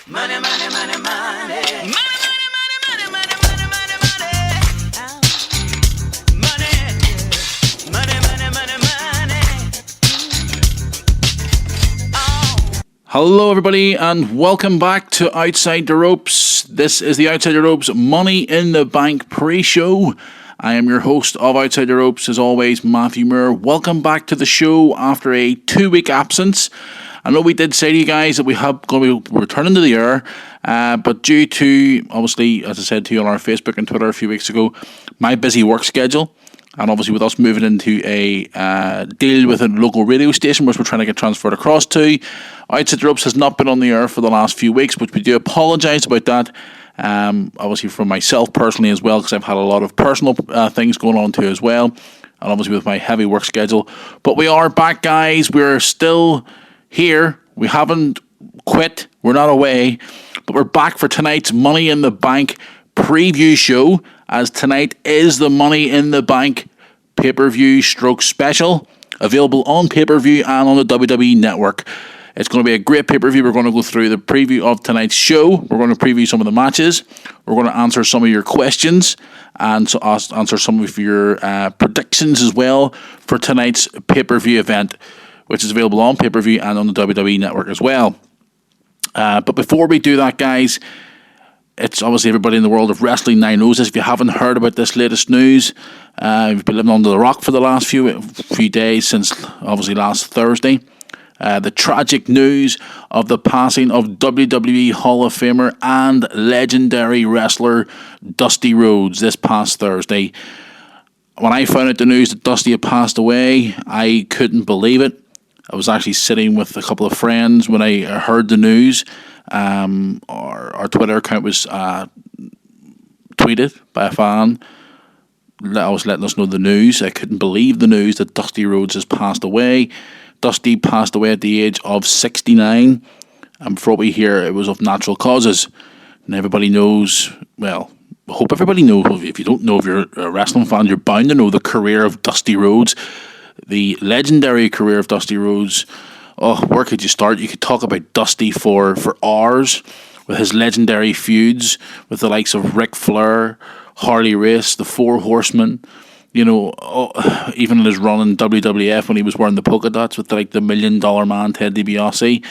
Money, money, money, money. Money, money, money, money, money, money, money, money. Money, money, money, money, money. Oh. Hello, everybody, and welcome back to Outside the Ropes. This is the Outside the Ropes Money in the Bank pre-show. I am your host of Outside the Ropes, as always, Matthew Moore. Welcome back to the show after a 2-week absence. I know we did say to you guys that we have going to be returning to the air, but due to, obviously, as I said to you on our Facebook and Twitter a few weeks ago, my busy work schedule, and obviously with us moving into a deal with a local radio station, which we're trying to get transferred across to, Outside the Ropes has not been on the air for the last few weeks, which we do apologise about that. Obviously for myself personally as well, because I've had a lot of personal things going on too as well, and obviously with my heavy work schedule. But we are back, guys. We're still here. We haven't quit. We're not away. But we're back for tonight's Money in the Bank preview show, as tonight is the Money in the Bank pay-per-view stroke special, available on pay-per-view and on the WWE Network. It's going to be a great pay-per-view. We're going to go through the preview of tonight's show. We're going to preview some of the matches. We're going to answer some of your questions and so answer some of your predictions as well for tonight's pay-per-view event, which is available on pay-per-view and on the WWE Network as well. But before we do that, guys, it's obviously everybody in the world of wrestling now knows this. If you haven't heard about this latest news, you've been living under the rock for the last few days, since obviously last Thursday. The tragic news of the passing of WWE Hall of Famer and legendary wrestler Dusty Rhodes this past Thursday. When I found out the news that Dusty had passed away, I couldn't believe it. I was actually sitting with a couple of friends when I heard the news. Our Twitter account was tweeted by a fan. I was letting us know the news. I couldn't believe the news that Dusty Rhodes has passed away. Dusty passed away at the age of 69. And for what we hear, it was of natural causes. And everybody knows, well, I hope everybody knows. If you don't know, if you're a wrestling fan, you're bound to know the career of Dusty Rhodes. The legendary career of Dusty Rhodes. Oh, where could you start? You could talk about Dusty for hours, with his legendary feuds with the likes of Ric Flair, Harley Race, the Four Horsemen. You know, even in his run in WWF when he was wearing the polka dots with the $1 Million Man Ted DiBiase.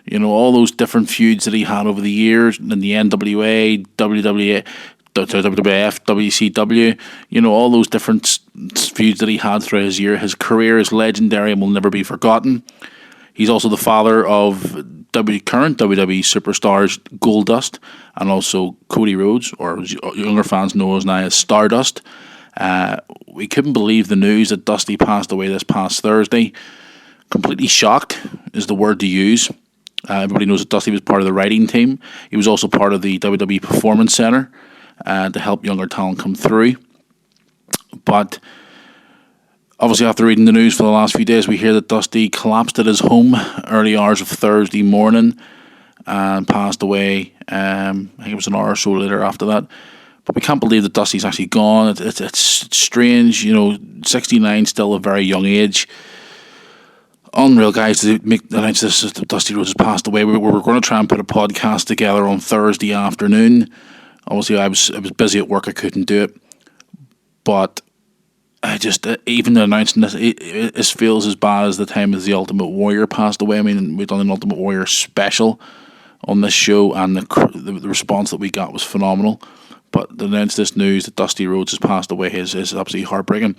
You know, all those different feuds that he had over the years in the NWA, WWF, WCW, you know, all those different feuds that he had throughout his year. His career is legendary and will never be forgotten. He's also the father of current WWE superstars Goldust and also Cody Rhodes, or as younger fans know us now as Stardust. We couldn't believe the news that Dusty passed away this past Thursday. Completely shocked is the word to use. Everybody knows that Dusty was part of the writing team. He was also part of the WWE Performance Center to help younger talent come through. But obviously, after reading the news for the last few days, we hear that Dusty collapsed at his home early hours of Thursday morning and passed away. I think it was an hour or so later after that. But we can't believe that Dusty's actually gone. It's strange, you know, 69, still a very young age. Unreal, guys, to announce this that Dusty Rhodes has passed away. We were going to try and put a podcast together on Thursday afternoon. Obviously, I was busy at work. I couldn't do it. But I just, even announcing this, it feels as bad as the time as the Ultimate Warrior passed away. I mean, we've done an Ultimate Warrior special on this show, and the response that we got was phenomenal. But to announce this news that Dusty Rhodes has passed away is absolutely heartbreaking.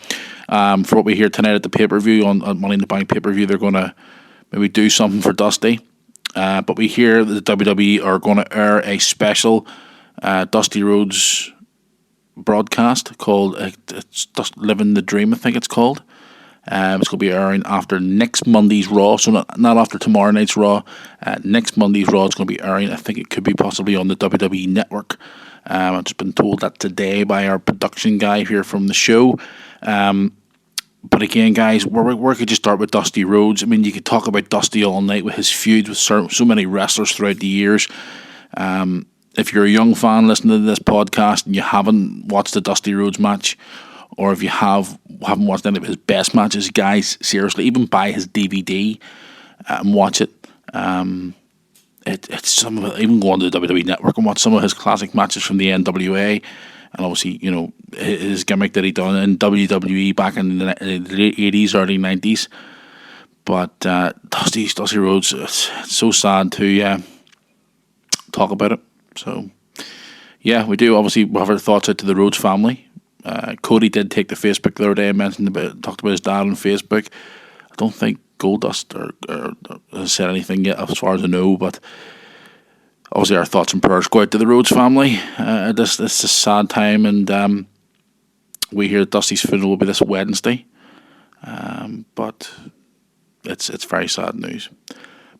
For what we hear tonight at the pay-per-view, on Money in the Bank pay-per-view, they're going to maybe do something for Dusty. But we hear that the WWE are going to air a special Dusty Rhodes broadcast called it's Just Living the Dream, I think it's called. It's going to be airing after next Monday's Raw, so not after tomorrow night's Raw. Next Monday's Raw is going to be airing. I think it could be possibly on the WWE Network. I've just been told that today by our production guy here from the show. But again, guys, where could you start with Dusty Rhodes? I mean, you could talk about Dusty all night with his feuds with so many wrestlers throughout the years. If you're a young fan listening to this podcast and you haven't watched the Dusty Rhodes match, or if you haven't watched any of his best matches, guys, seriously, even buy his DVD and watch it. it's some of it, even going to the WWE Network and watch some of his classic matches from the NWA, and obviously, his gimmick that he done in WWE back in the late 80s, early 90s. But Dusty Rhodes, it's so sad to talk about it. So, yeah, we do obviously have our thoughts out to the Rhodes family. Cody did take to Facebook the other day and talked about his dad on Facebook. I don't think Goldust or has said anything yet, as far as I know, but obviously our thoughts and prayers go out to the Rhodes family. This is a sad time, and we hear that Dusty's funeral will be this Wednesday, but it's very sad news.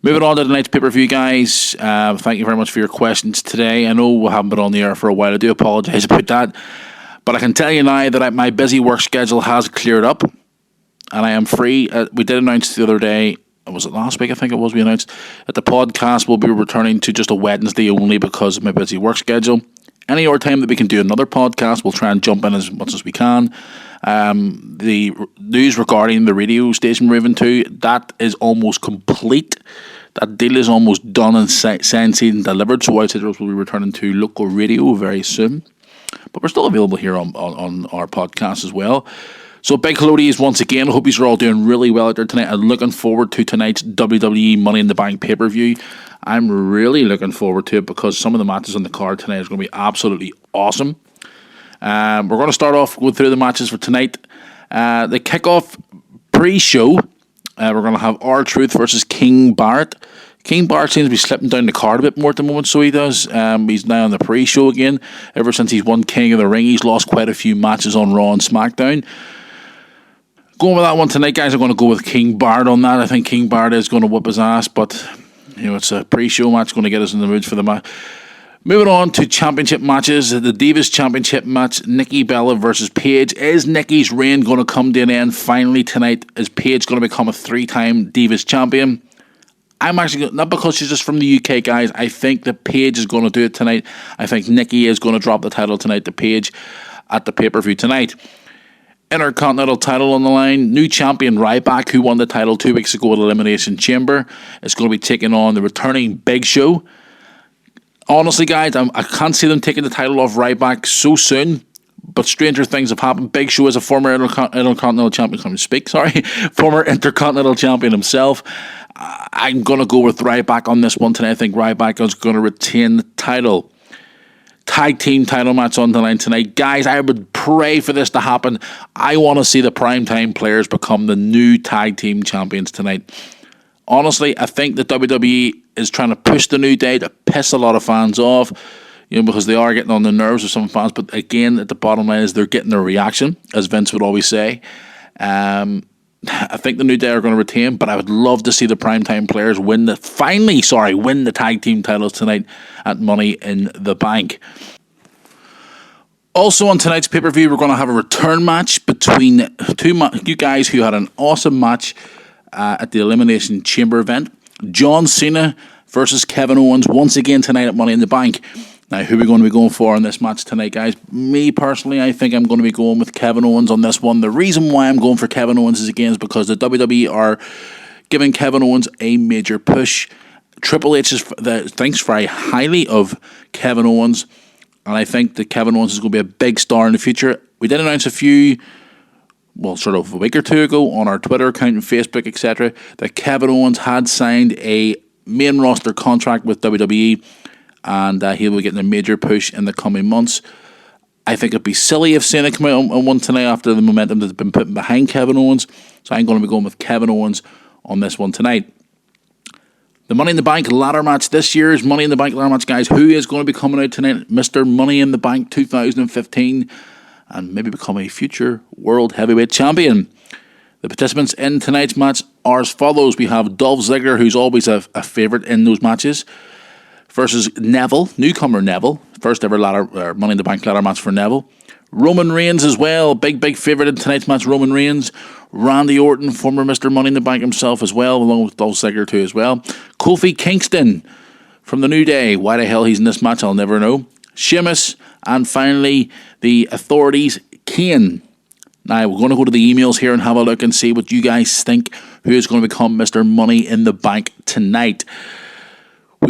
Moving on to tonight's pay-per-view, guys. Thank you very much for your questions today. I know we haven't been on the air for a while. I do apologise about that, but I can tell you now that my busy work schedule has cleared up, and I am free. We did announce the other day, was it last week? I think it was. We announced that the podcast will be returning to just a Wednesday only because of my busy work schedule. Any other time that we can do another podcast, we'll try and jump in as much as we can. The news regarding the radio station moving to, that is almost complete. That deal is almost done and signed, sealed, and delivered. So Outsiders will be returning to local radio very soon. But we're still available here on our podcast as well. So big hello to yous once again. I hope you're all doing really well out there tonight. I'm looking forward to tonight's WWE Money in the Bank pay-per-view. I'm really looking forward to it because some of the matches on the card tonight is going to be absolutely awesome. We're going to start off going through the matches for tonight. The kickoff pre-show, we're going to have R-Truth versus King Barrett. King Barrett seems to be slipping down the card a bit more at the moment, so he does. He's now on the pre-show again. Ever since he's won King of the Ring, he's lost quite a few matches on Raw and SmackDown. Going with that one tonight, guys, I'm going to go with King Barrett on that. I think King Barrett is going to whoop his ass, but it's a pre-show match, going to get us in the mood for the match. Moving on to championship matches, the Divas Championship match, Nikki Bella versus Paige. Is Nikki's reign going to come to an end finally tonight? Is Paige going to become a 3-time Divas champion? I'm actually, not because she's just from the UK, guys. I think that Paige is going to do it tonight. I think Nikki is going to drop the title tonight to Paige at the pay-per-view tonight. Intercontinental title on the line. New champion Ryback, who won the title 2 weeks ago at Elimination Chamber, is going to be taking on the returning Big Show. Honestly, guys, I can't see them taking the title off Ryback so soon, but stranger things have happened. Big Show is a former Intercontinental champion. Former Intercontinental champion himself. I'm going to go with Ryback on this one tonight. I think Ryback is going to retain the title. Tag team title match on the line tonight. Guys, I would pray for this to happen. I want to see the primetime players become the new tag team champions tonight. Honestly, I think the WWE is trying to push the New Day to piss a lot of fans off, because they are getting on the nerves of some fans. But again, at the bottom line is they're getting their reaction, as Vince would always say. I think the New Day are going to retain, but I would love to see the primetime players win the tag team titles tonight at Money in the Bank. Also on tonight's pay-per-view, we're going to have a return match between two guys who had an awesome match at the Elimination Chamber event. John Cena versus Kevin Owens once again tonight at Money in the Bank. Now, who are we going to be going for in this match tonight, guys? Me, personally, I think I'm going to be going with Kevin Owens on this one. The reason why I'm going for Kevin Owens is because the WWE are giving Kevin Owens a major push. Triple H thinks very highly of Kevin Owens, and I think that Kevin Owens is going to be a big star in the future. We did announce a week or two ago on our Twitter account and Facebook, etc., that Kevin Owens had signed a main roster contract with WWE, and he'll be getting a major push in the coming months. I think it'd be silly if Cena came out on one tonight after the momentum that's been put behind Kevin Owens, so I'm going to be going with Kevin Owens on this one tonight. The Money in the Bank ladder match, this year's Money in the Bank ladder match, guys. Who is going to be coming out tonight? Mr. Money in the Bank 2015, and maybe become a future World Heavyweight Champion. The participants in tonight's match are as follows. We have Dolph Ziggler, who's always a favourite in those matches, versus Neville, newcomer Neville. First ever Money in the Bank ladder match for Neville. Roman Reigns as well, big favourite in tonight's match, Roman Reigns. Randy Orton, former Mr. Money in the Bank himself as well, along with Dolph Ziggler too as well. Kofi Kingston from the New Day. Why the hell he's in this match, I'll never know. Sheamus, and finally, the Authorities, Kane. Now, we're going to go to the emails here and have a look and see what you guys think, who is going to become Mr. Money in the Bank tonight.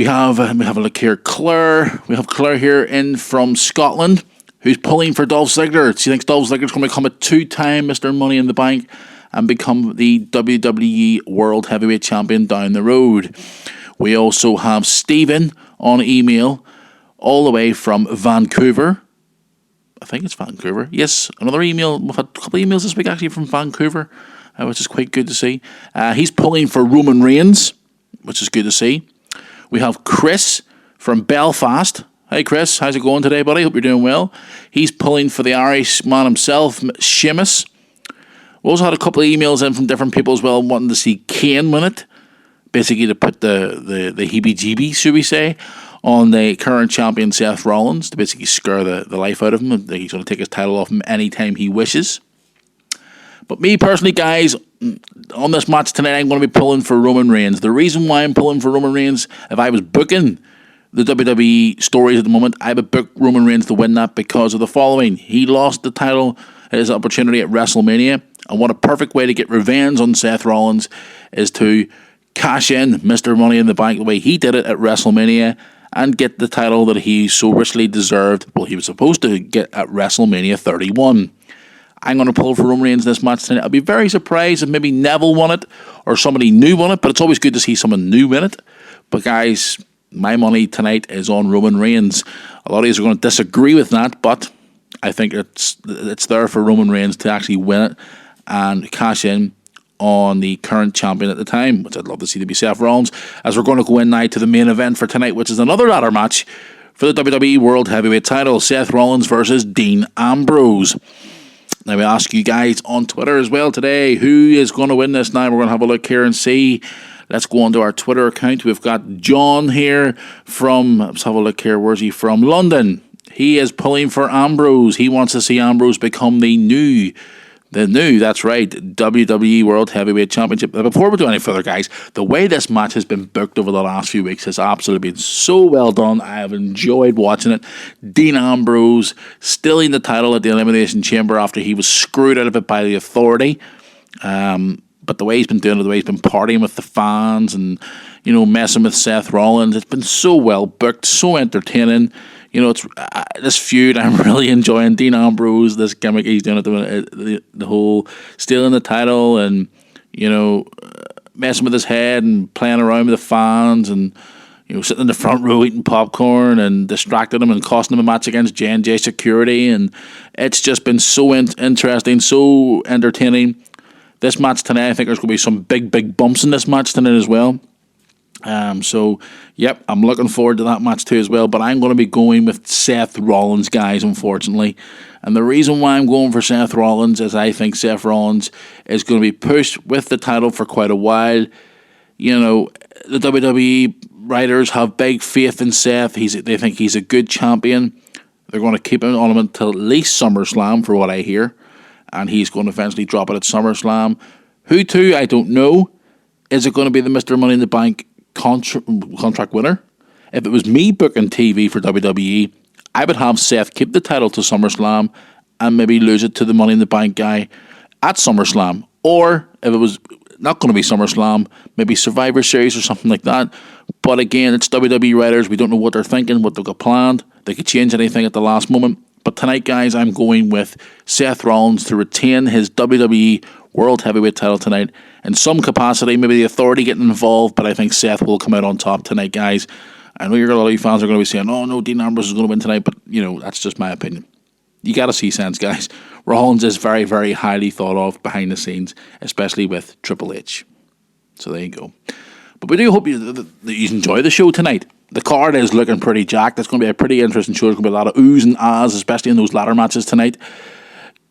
We have a look here. Claire. We have Claire here in from Scotland, who's pulling for Dolph Ziggler. She thinks Dolph Ziggler's going to become a 2-time Mr. Money in the Bank and become the WWE World Heavyweight Champion down the road. We also have Stephen on email, all the way from Vancouver. I think it's Vancouver. Yes, another email. We've had a couple of emails this week actually from Vancouver, which is quite good to see. He's pulling for Roman Reigns, which is good to see. We have Chris from Belfast. Hey Chris, how's it going today, buddy? Hope you're doing well. He's pulling for the Irish man himself, Sheamus. We also had a couple of emails in from different people as well, wanting to see Kane win it. Basically to put the heebie-jeebies, should we say, on the current champion Seth Rollins, to basically scare the life out of him. He's going to take his title off him anytime he wishes. But me personally, guys, on this match tonight, I'm going to be pulling for Roman Reigns. The reason why I'm pulling for Roman Reigns, if I was booking the WWE stories at the moment, I would book Roman Reigns to win that because of the following. He lost the title, his opportunity at WrestleMania, and what a perfect way to get revenge on Seth Rollins is to cash in Mr. Money in the Bank the way he did it at WrestleMania and get the title that he so richly deserved. Well, he was supposed to get at WrestleMania 31. I'm going to pull for Roman Reigns in this match tonight. I'll be very surprised if maybe Neville won it or somebody new won it, but it's always good to see someone new win it. But guys, my money tonight is on Roman Reigns. A lot of you are going to disagree with that, but I think it's there for Roman Reigns to actually win it and cash in on the current champion at the time, which I'd love to see to be Seth Rollins, as we're going to go in now to the main event for tonight, which is another ladder match for the WWE World Heavyweight title, Seth Rollins versus Dean Ambrose. Now we ask you guys on Twitter as well today, who is going to win this now? We're going to have a look here and see. Let's go on to our Twitter account. We've got John here from, let's have a look here, where's he from? London. He is pulling for Ambrose. He wants to see Ambrose become the new, that's right, WWE World Heavyweight Championship. Before we do any further, guys, the way this match has been booked over the last few weeks has absolutely been so well done. I have enjoyed watching it. Dean Ambrose stealing the title at the Elimination Chamber after he was screwed out of it by the Authority. But the way he's been doing it, the way he's been partying with the fans and, messing with Seth Rollins, it's been so well booked, so entertaining. It's this feud I'm really enjoying. Dean Ambrose, this gimmick he's doing at the whole stealing the title and messing with his head and playing around with the fans and sitting in the front row eating popcorn and distracting him and costing him a match against J&J Security, and it's just been so interesting, so entertaining. This match tonight, I think there's going to be some big bumps in this match tonight as well. Yep, I'm looking forward to that match too as well, but I'm going to be going with Seth Rollins, guys, unfortunately. And the reason why I'm going for Seth Rollins is I think Seth Rollins is going to be pushed with the title for quite a while. The WWE writers have big faith in Seth. They think he's a good champion. They're going to keep him on him until at least SummerSlam, for what I hear. And he's going to eventually drop it at SummerSlam. Who to, I don't know. Is it going to be the Mr. Money in the Bank contract winner? If it was me booking TV for WWE, I would have Seth keep the title to SummerSlam and maybe lose it to the Money in the Bank guy at SummerSlam. Or if it was not going to be SummerSlam, maybe Survivor Series or something like that. But again, it's WWE writers. We don't know what they're thinking, what they've got planned. They could change anything at the last moment. But tonight, guys, I'm going with Seth Rollins to retain his WWE World Heavyweight title tonight. In some capacity, maybe the Authority getting involved, but I think Seth will come out on top tonight, guys. I know a lot of you fans are going to be saying, oh no, Dean Ambrose is going to win tonight, but that's just my opinion. You got to see sense, guys. Rollins is very, very highly thought of behind the scenes, especially with Triple H. So there you go. But we do hope that you enjoy the show tonight. The card is looking pretty jacked. It's going to be a pretty interesting show. There's going to be a lot of oohs and ahs, especially in those ladder matches tonight.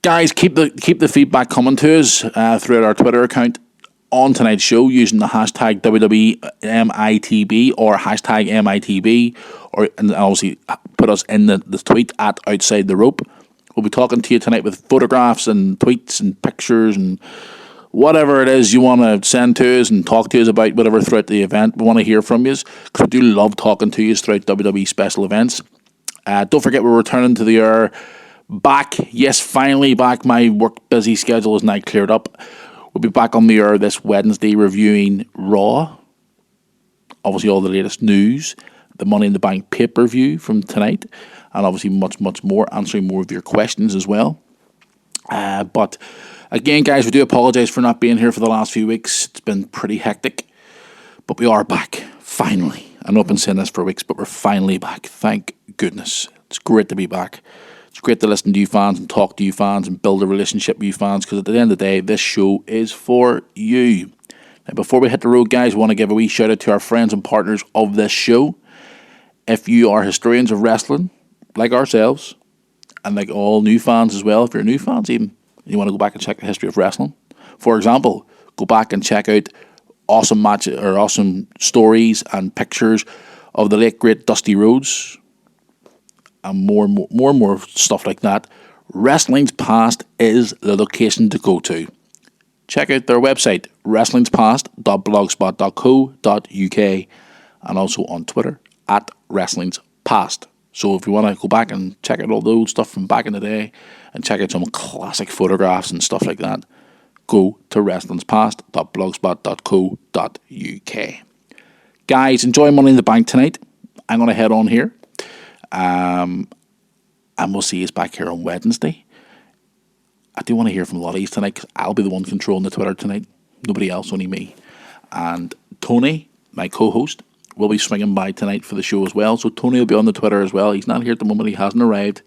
Guys, keep the feedback coming to us throughout our Twitter account on tonight's show using the hashtag WWEMITB or hashtag MITB, and obviously put us in the tweet at Outside the Rope. We'll be talking to you tonight with photographs and tweets and pictures and whatever it is you want to send to us and talk to us about, whatever throughout the event. We want to hear from you because we do love talking to you throughout WWE special events. Don't forget, we're returning to the air back. Yes, finally back. My work busy schedule is now cleared up. We'll be back on the air this Wednesday reviewing Raw obviously all the latest news, the Money in the Bank pay-per-view from tonight, and obviously much, much more, answering more of your questions as well. But again, guys, we do apologise for not being here for the last few weeks. It's been pretty hectic, but we are back, finally. I know I've been saying this for weeks, but we're finally back. Thank goodness. It's great to be back. It's great to listen to you fans and talk to you fans and build a relationship with you fans, because at the end of the day, this show is for you. Now, before we hit the road, guys, I want to give a wee shout out to our friends and partners of this show. If you are historians of wrestling, like ourselves, and like all new fans as well, if you're new fans even, and you want to go back and check the history of wrestling, for example, go back and check out awesome matches or awesome stories and pictures of the late great Dusty Rhodes, and more stuff like that. Wrestling's Past is the location to go to. Check out their website, wrestlingspast.blogspot.co.uk, and also on Twitter at wrestlingspast. So if you want to go back and check out all the old stuff from back in the day and check out some classic photographs and stuff like that, go to wrestlingspast.blogspot.co.uk. Guys, enjoy Money in the Bank tonight. I'm going to head on here. And we'll see you back here on Wednesday. I do want to hear from a lot of you tonight, because I'll be the one controlling the Twitter tonight. Nobody else, only me. And Tony, my co-host, will be swinging by tonight for the show as well. So Tony will be on the Twitter as well. He's not here at the moment. He hasn't arrived.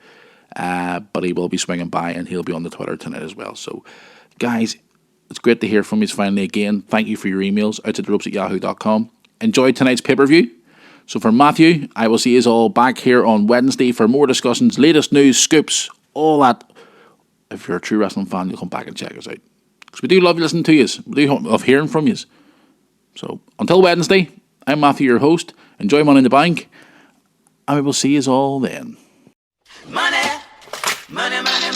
But he will be swinging by, and he'll be on the Twitter tonight as well. So, guys, it's great to hear from you finally again. Thank you for your emails. outsidetheropes@yahoo.com. Enjoy tonight's pay-per-view. So for Matthew, I will see you all back here on Wednesday for more discussions, latest news, scoops, all that. If you're a true wrestling fan, you'll come back and check us out, because we do love listening to you. We do love hearing from you. So until Wednesday, I'm Matthew, your host. Enjoy Money in the Bank, and we will see you all then. Money, money, money.